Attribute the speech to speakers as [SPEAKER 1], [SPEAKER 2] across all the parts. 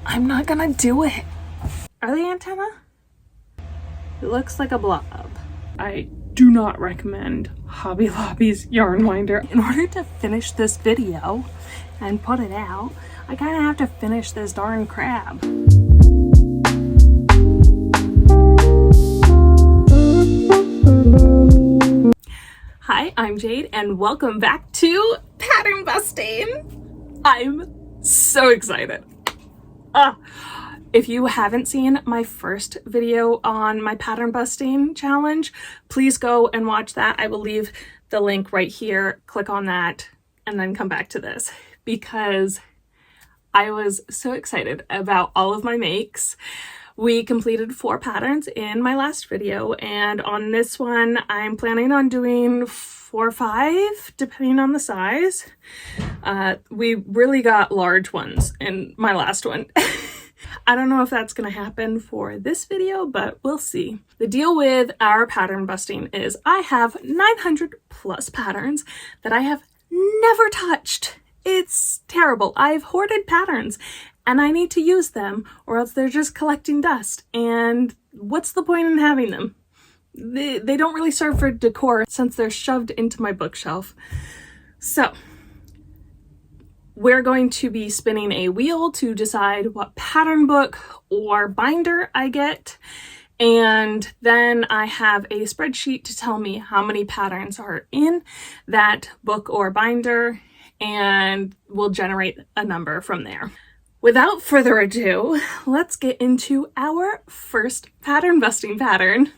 [SPEAKER 1] I'm not gonna do it. Are they antenna? It looks like a blob. I do not recommend Hobby Lobby's yarn winder. In order to finish this video and put it out, I kind of have to finish this darn crab. Hi, I'm Jade and welcome back to pattern busting. I'm so excited. If you haven't seen my first video on my pattern busting challenge, please go and watch that. I will leave the link right here. Click on that and then come back to this because I was so excited about all of my makes. We completed 4 patterns in my last video, and on this one I'm planning on doing 4 or 5 depending on the size. We really got large ones in my last one. I don't know if that's going to happen for this video, but we'll see. The deal with our pattern busting is I have 900 plus patterns that I have never touched. It's terrible. I've hoarded patterns and I need to use them or else they're just collecting dust. And what's the point in having them? They don't really serve for decor since they're shoved into my bookshelf. So we're going to be spinning a wheel to decide what pattern book or binder I get. And then I have a spreadsheet to tell me how many patterns are in that book or binder, and we'll generate a number from there. Without further ado, let's get into our first pattern busting pattern.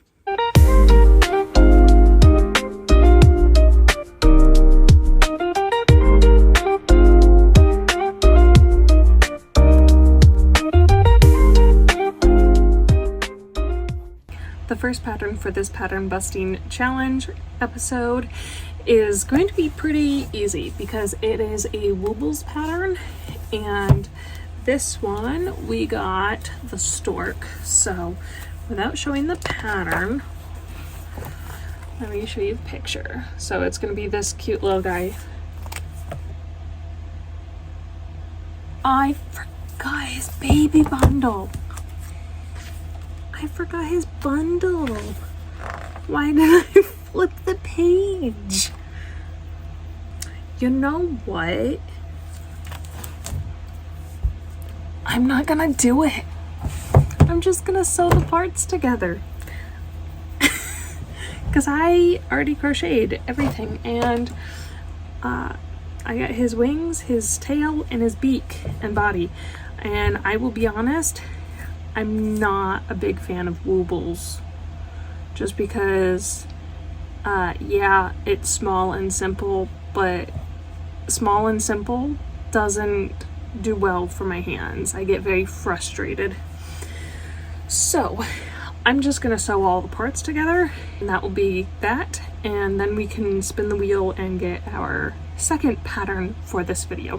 [SPEAKER 1] The first pattern for this pattern busting challenge episode is going to be pretty easy because it is a Woobles pattern, and this one we got the stork. So without showing the pattern, let me show you the picture. So it's going to be this cute little guy. I forgot his baby bundle. I forgot his bundle. Why did I flip the page? You know what? I'm not gonna do it. I'm just gonna sew the parts together. Because I already crocheted everything, and I got his wings, his tail, and his beak and body. And I will be honest, I'm not a big fan of Woobles, just because, yeah, it's small and simple, but small and simple doesn't do well for my hands. I get very frustrated. So I'm just gonna sew all the parts together, and that will be that, and then we can spin the wheel and get our second pattern for this video.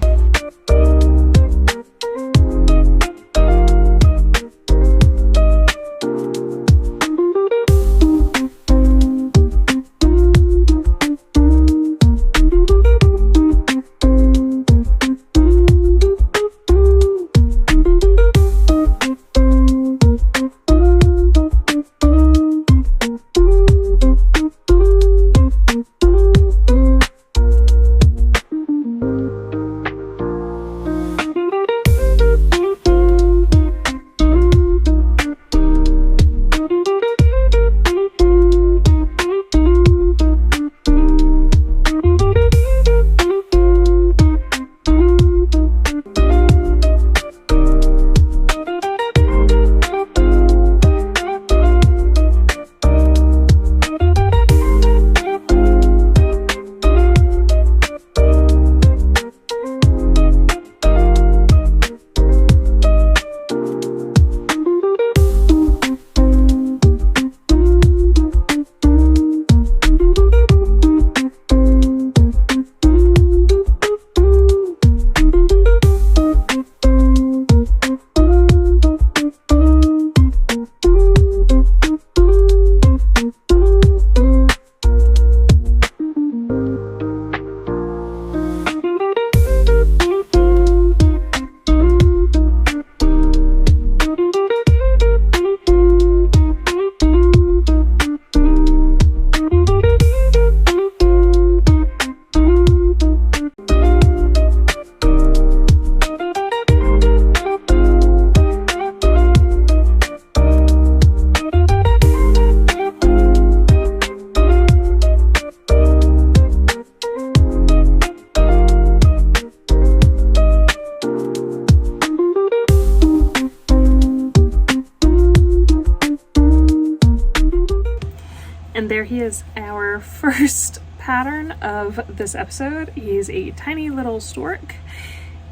[SPEAKER 1] And there he is, our first pattern of this episode. He's a tiny little stork,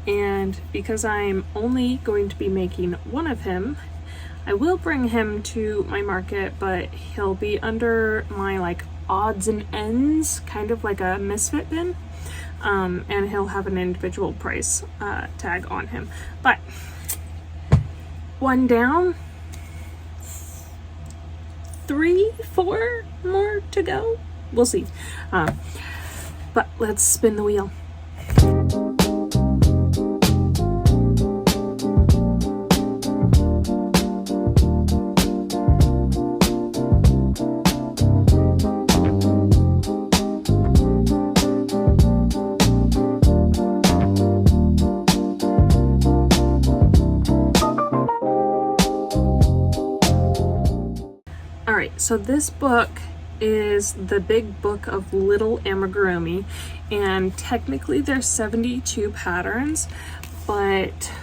[SPEAKER 1] and because I'm only going to be making one of him, I will bring him to my market, but he'll be under my like odds and ends, kind of like a misfit bin, and he'll have an individual price tag on him. But one down, 3, 4 more to go. We'll see. But let's spin the wheel. Alright, so this book is the Big Book of Little Amigurumi, and technically there's 72 patterns, but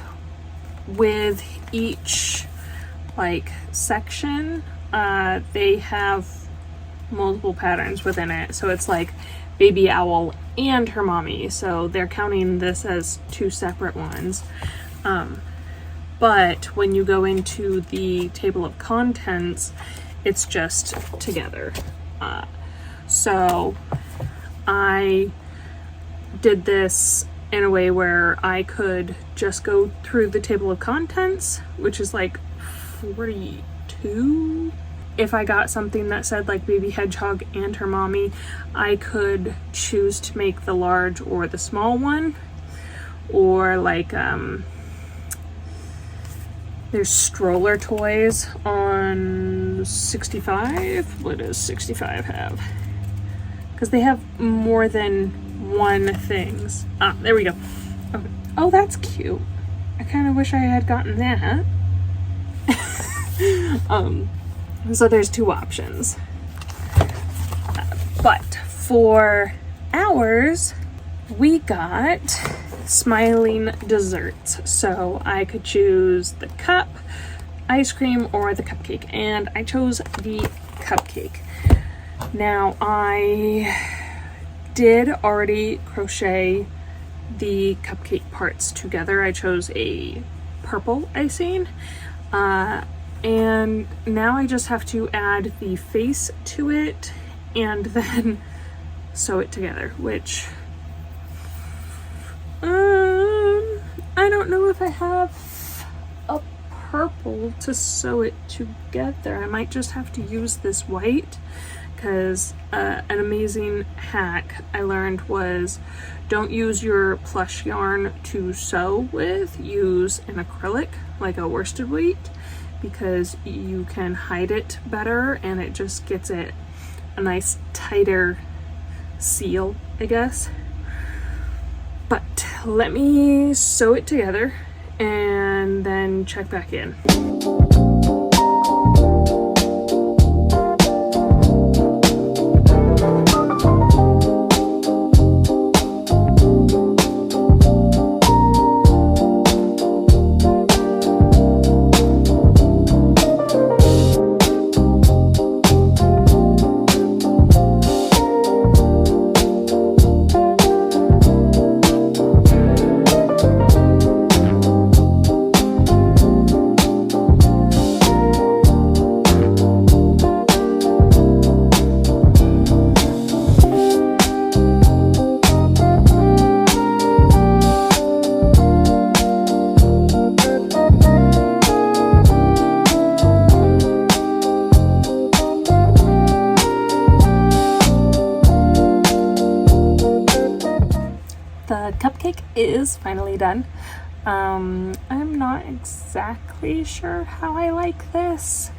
[SPEAKER 1] with each like section they have multiple patterns within it. So it's like Baby Owl and her mommy, so they're counting this as 2 separate ones. But when you go into the table of contents, it's just together. So I did this in a way where I could just go through the table of contents, which is like 42. If I got something that said like Baby Hedgehog and her mommy, I could choose to make the large or the small one, or like there's stroller toys on 65. What does 65 have? Because they have more than one things. Ah, there we go. Okay. Oh, that's cute. I kind of wish I had gotten that. So there's 2 options. But for ours, we got smiling desserts. So I could choose the cup, ice cream, or the cupcake, and I chose the cupcake. Now I did already crochet the cupcake parts together. I chose a purple icing, and now I just have to add the face to it and then sew it together, which I don't know if I have a purple to sew it together. I might just have to use this white, because an amazing hack I learned was don't use your plush yarn to sew with, use an acrylic like a worsted weight, because you can hide it better and it just gets it a nice tighter seal, I guess. But let me sew it together and then check back in. The cupcake is finally done. I'm not exactly sure how I like this.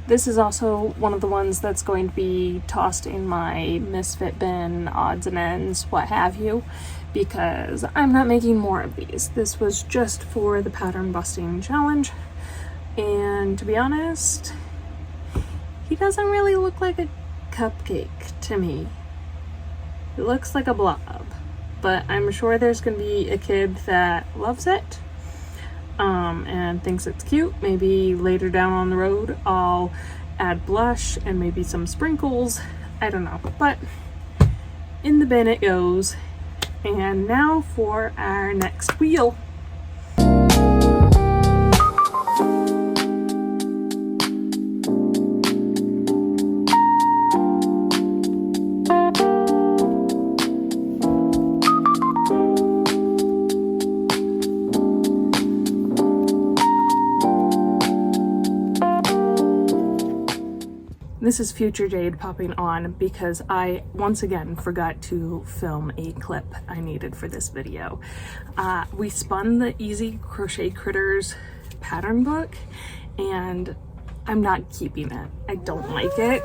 [SPEAKER 1] This is also one of the ones that's going to be tossed in my misfit bin, odds and ends, what have you, because I'm not making more of these. This was just for the pattern busting challenge, and to be honest, he doesn't really look like a cupcake to me. It looks like a blob, but I'm sure there's gonna be a kid that loves it and thinks it's cute. Maybe later down on the road I'll add blush and maybe some sprinkles I don't know, but in the bin it goes. And now for our next wheel. This is future Jade popping on because I once again forgot to film a clip I needed for this video. We spun the Easy Crochet Critters pattern book and I'm not keeping it. I don't like it.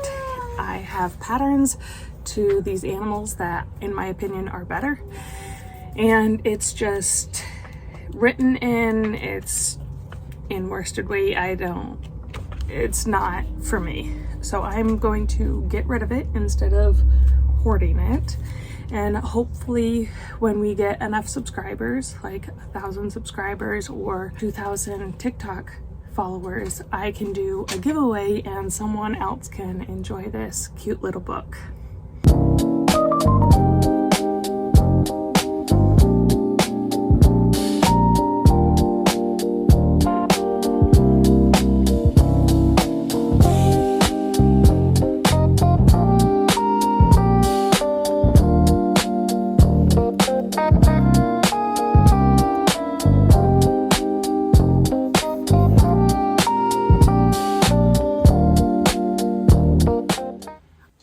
[SPEAKER 1] I have patterns to these animals that in my opinion are better, and it's just written it's in worsted weight. It's not for me. So I'm going to get rid of it instead of hoarding it. And hopefully when we get enough subscribers, like 1,000 subscribers or 2,000 TikTok followers, I can do a giveaway and someone else can enjoy this cute little book.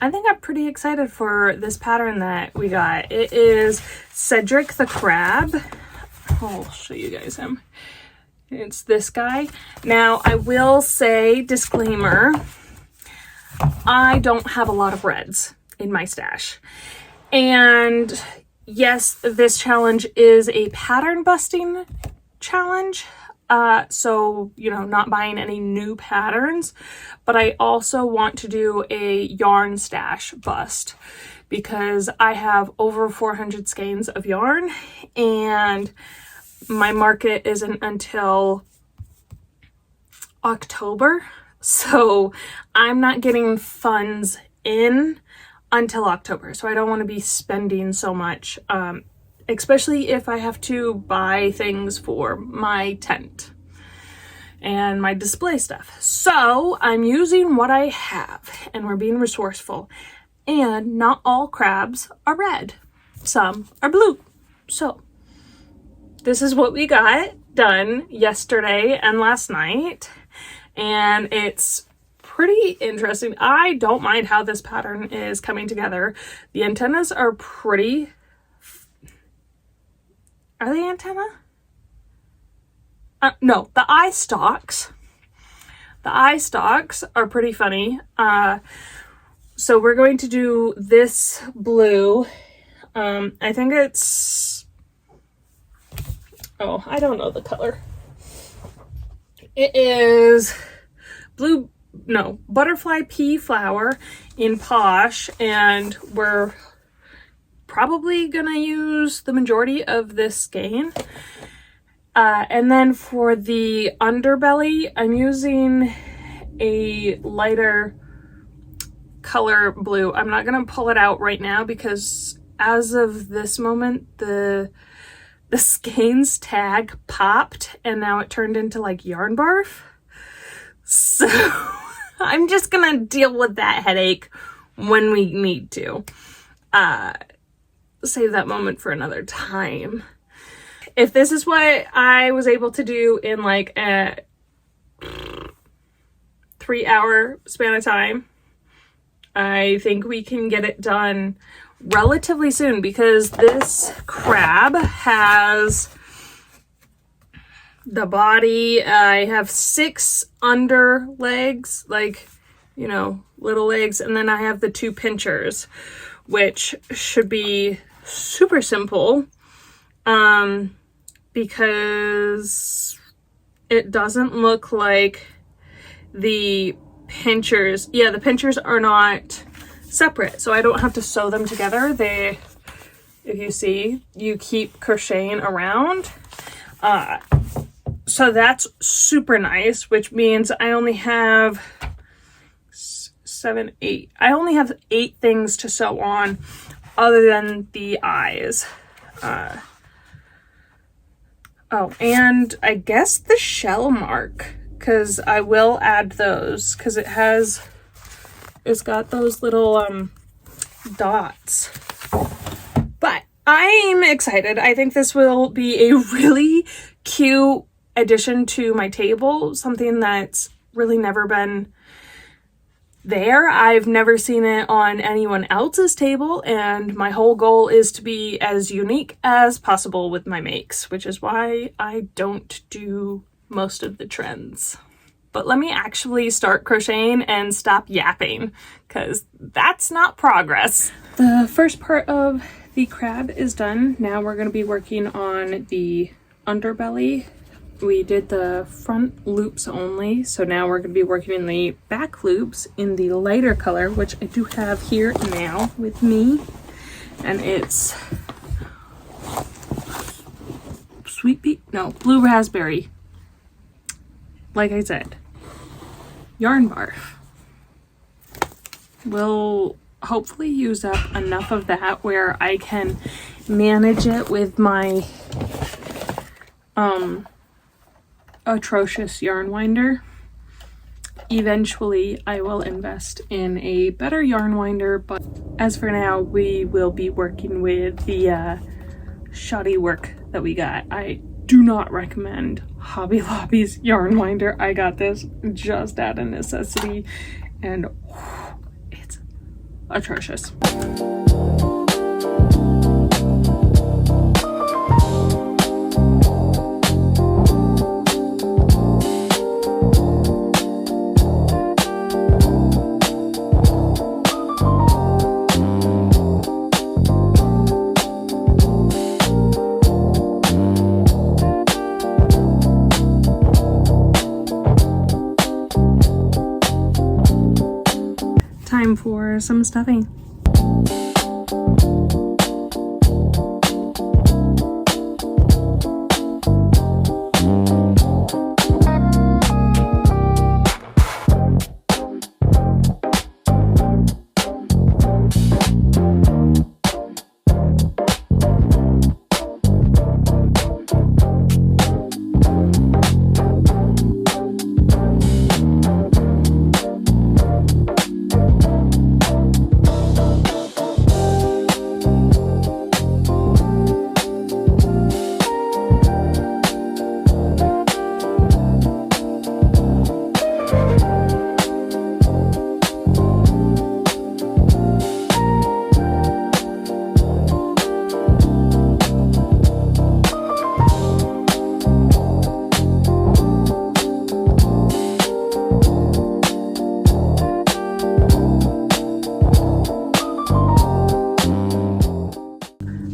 [SPEAKER 1] I think I'm pretty excited for this pattern that we got. It is Cedric the Crab. I'll show you guys him. It's this guy. Now, I will say, disclaimer, I don't have a lot of reds in my stash. And yes, this challenge is a pattern busting challenge. So, you know, not buying any new patterns, but I also want to do a yarn stash bust because I have over 400 skeins of yarn and my market isn't until October. So I'm not getting funds in until October. So I don't want to be spending so much, especially if I have to buy things for my tent and my display stuff. So I'm using what I have and we're being resourceful. And not all crabs are red. Some are blue. So this is what we got done yesterday and last night. And it's pretty interesting. I don't mind how this pattern is coming together. The antennas are pretty... Are they antenna? No, the eye stalks. The eye stalks are pretty funny. So we're going to do this blue. I think it's... Oh, I don't know the color. It is blue... No, butterfly pea flower in Posh, and we're probably gonna use the majority of this skein. And then for the underbelly, I'm using a lighter color blue. I'm not gonna pull it out right now because as of this moment, the skeins tag popped and now it turned into like yarn barf. So I'm just gonna deal with that headache when we need to. Save that moment for another time. If this is what I was able to do in like a 3-hour span of time, I think we can get it done relatively soon because this crab has the body. I have 6 under legs, like, you know, little legs, and then I have the 2 pinchers, which should be super simple because it doesn't look like the pinchers. Yeah, the pinchers are not separate, so I don't have to sew them together. They, if you see, you keep crocheting around. So that's super nice, which means I only have 6, 7, 8. I only have 8 things to sew on other than the eyes. Oh, and I guess the shell mark, because I will add those, because it's got those little dots. But I'm excited. I think this will be a really cute addition to my table, something that's really never been there. I've never seen it on anyone else's table, and my whole goal is to be as unique as possible with my makes, which is why I don't do most of the trends. But let me actually start crocheting and stop yapping, because that's not progress. The first part of the crab is done. Now we're going to be working on the underbelly. We did the front loops only, so now we're going to be working in the back loops in the lighter color, which I do have here now with me, and it's blue raspberry. Like I said, yarn barf. We'll hopefully use up enough of that where I can manage it with my atrocious yarn winder. Eventually I will invest in a better yarn winder, but as for now we will be working with the shoddy work that we got. I do not recommend Hobby Lobby's yarn winder. I got this just out of necessity and it's atrocious. Time for some stuffing.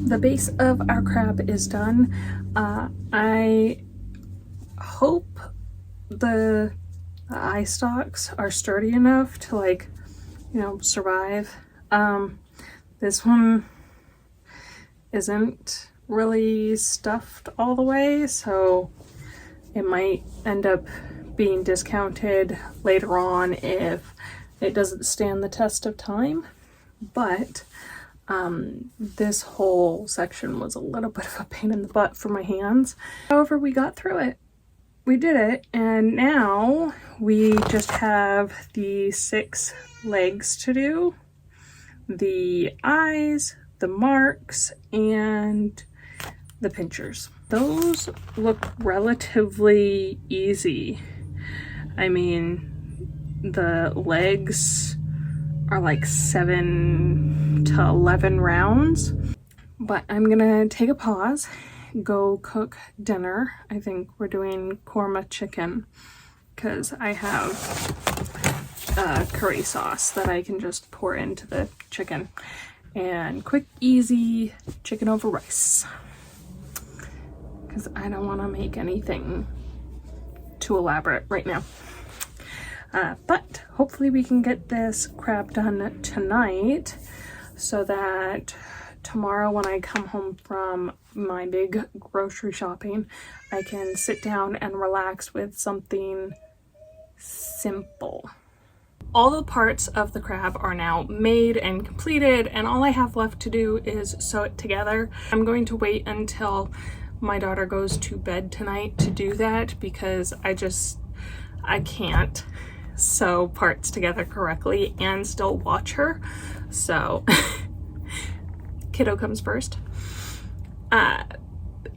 [SPEAKER 1] The base of our crab is done. I hope the eye stalks are sturdy enough to, like, you know, survive. This one isn't really stuffed all the way, so it might end up being discounted later on if it doesn't stand the test of time. But this whole section was a little bit of a pain in the butt for my hands. However, we got through it. We did it, and now we just have the 6 legs to do, the eyes, the marks, and the pinchers. Those look relatively easy. I mean, the legs are like 7 to 11 rounds, but I'm gonna take a pause, go cook dinner. I think we're doing korma chicken because I have curry sauce that I can just pour into the chicken, and quick, easy chicken over rice because I don't want to make anything too elaborate right now. But hopefully we can get this crab done tonight so that tomorrow when I come home from my big grocery shopping, I can sit down and relax with something simple. all the parts of the crab are now made and completed, and all I have left to do is sew it together. I'm going to wait until my daughter goes to bed tonight to do that because I can't sew parts together correctly and still watch her. So kiddo comes first.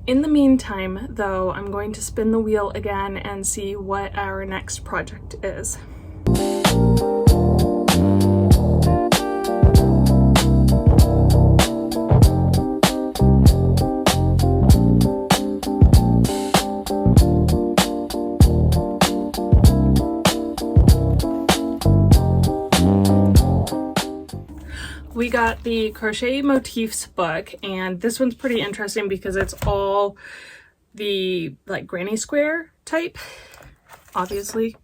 [SPEAKER 1] In the meantime, though, I'm going to spin the wheel again and see what our next project is. We got the Crochet Motifs book, and this one's pretty interesting because it's all the like granny square type, obviously.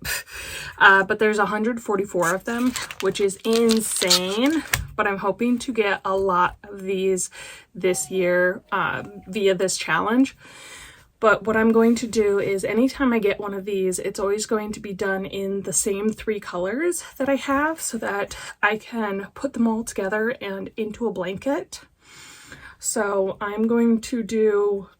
[SPEAKER 1] But there's 144 of them, which is insane. But I'm hoping to get a lot of these this year via this challenge. But what I'm going to do is anytime I get one of these, it's always going to be done in the same 3 colors that I have so that I can put them all together and into a blanket. So I'm going to do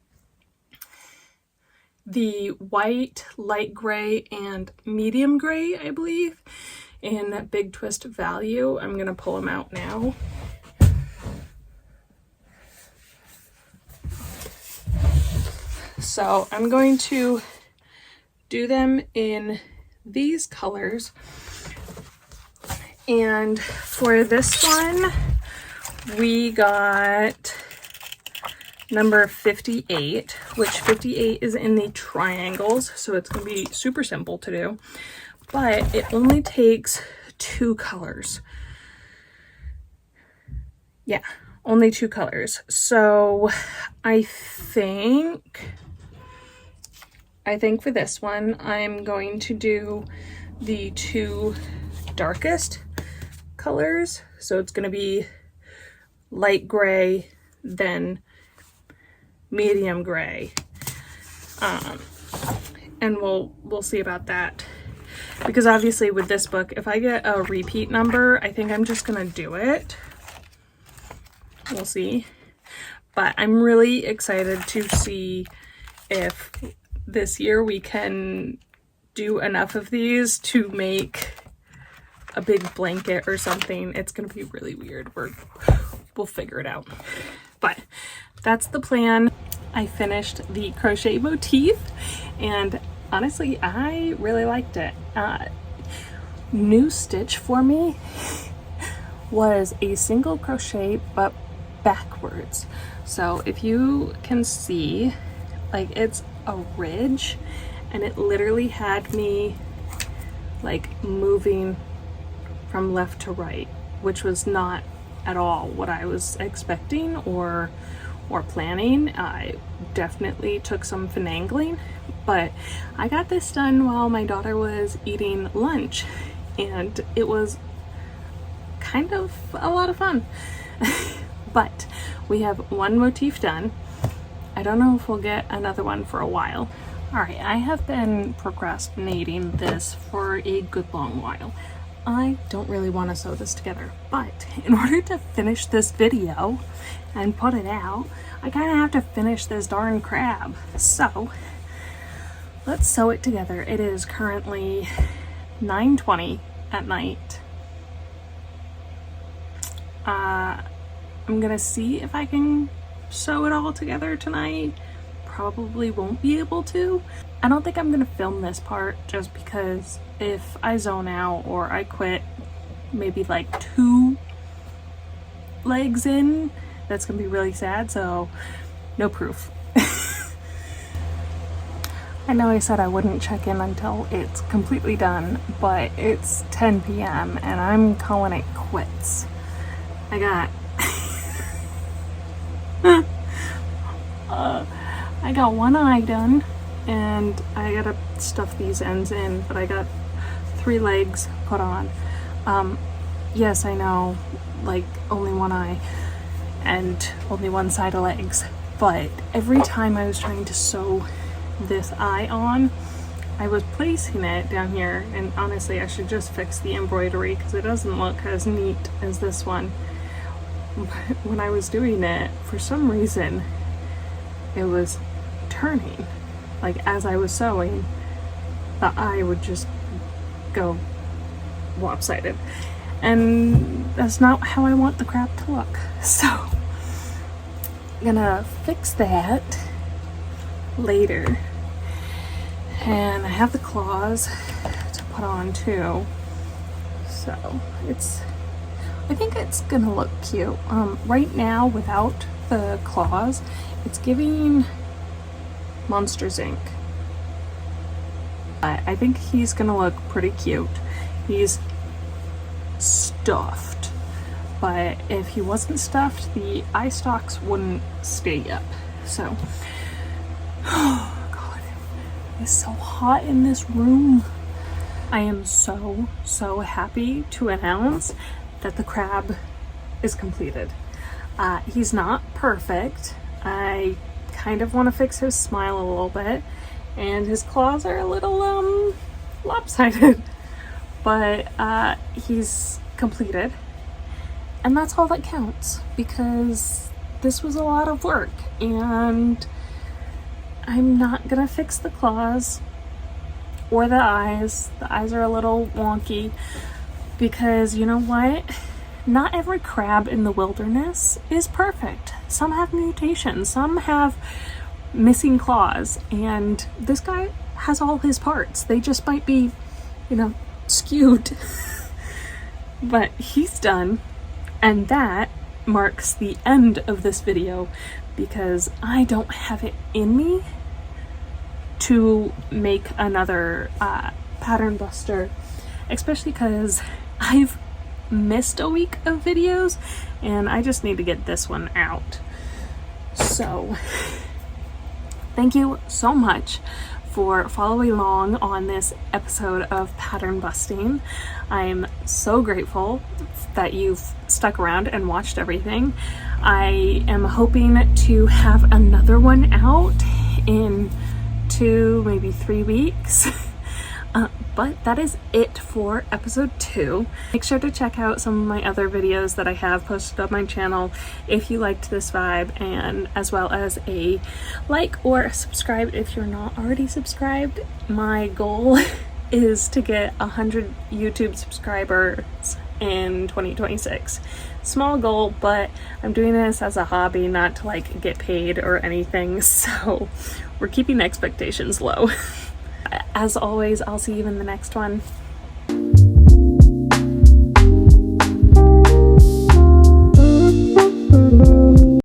[SPEAKER 1] the white, light gray, and medium gray, I believe, in Big Twist Value. I'm going to pull them out now. So I'm going to do them in these colors. And for this one, we got number 58, which 58 is in the triangles. So it's going to be super simple to do, but it only takes 2 colors. Yeah, only 2 colors. So I think for this one, I'm going to do the 2 darkest colors. So it's going to be light gray, then medium gray. And we'll see about that. Because obviously with this book, if I get a repeat number, I think I'm just going to do it. We'll see. But I'm really excited to see if this year we can do enough of these to make a big blanket or something. It's gonna be really weird. We'll figure it out. But that's the plan. I finished the crochet motif and honestly I really liked it. New stitch for me was a single crochet but backwards. So if you can see, like, it's a ridge and it literally had me like moving from left to right, which was not at all what I was expecting or planning. I definitely took some finagling, but I got this done while my daughter was eating lunch and it was kind of a lot of fun. But we have one motif done. I don't know if we'll get another one for a while. All right, I have been procrastinating this for a good long while. I don't really want to sew this together, but in order to finish this video and put it out, I kind of have to finish this darn crab. So let's sew it together. It is currently 9:20 at night. I'm gonna see if I can sew it all together tonight. Probably won't be able to. I don't think I'm gonna film this part just because if I zone out or I quit maybe like 2 legs in, that's gonna be really sad, so no proof. I know I said I wouldn't check in until it's completely done, but it's 10 p.m. and I'm calling it quits. I got I got one eye done and I gotta stuff these ends in, but I got 3 legs put on. Yes, I know, like only one eye and only one side of legs, but every time I was trying to sew this eye on, I was placing it down here, and honestly I should just fix the embroidery because it doesn't look as neat as this one. But when I was doing it, for some reason it was turning, like as I was sewing the eye would just go lopsided, and that's not how I want the crab to look. So I'm gonna fix that later. And I have the claws to put on too, so I think it's gonna look cute. Right now without the claws, it's giving Monsters Inc. I think he's gonna look pretty cute. He's stuffed, but if he wasn't stuffed, the eye stalks wouldn't stay up. So it's so hot in this room. I am so happy to announce that the crab is completed. He's not perfect. I kind of want to fix his smile a little bit, and his claws are a little lopsided, but he's completed, and that's all that counts, because this was a lot of work, and I'm not gonna fix the claws or the eyes. The eyes are a little wonky because, you know what? Not every crab in the wilderness is perfect. Some have mutations, some have missing claws, and this guy has all his parts. They just might be, you know, skewed. But he's done, and that marks the end of this video because I don't have it in me to make another pattern buster, especially because I've missed a week of videos and I just need to get this one out. So thank you so much for following along on this episode of pattern busting. I'm so grateful that you've stuck around and watched everything. I am hoping to have another one out in 2, maybe 3 weeks. But that is it for episode 2. Make sure to check out some of my other videos that I have posted on my channel if you liked this vibe, and as well as a like or a subscribe if you're not already subscribed. My goal is to get 100 YouTube subscribers in 2026. Small goal, but I'm doing this as a hobby, not to like get paid or anything, so we're keeping expectations low. As always, I'll see you in the next one.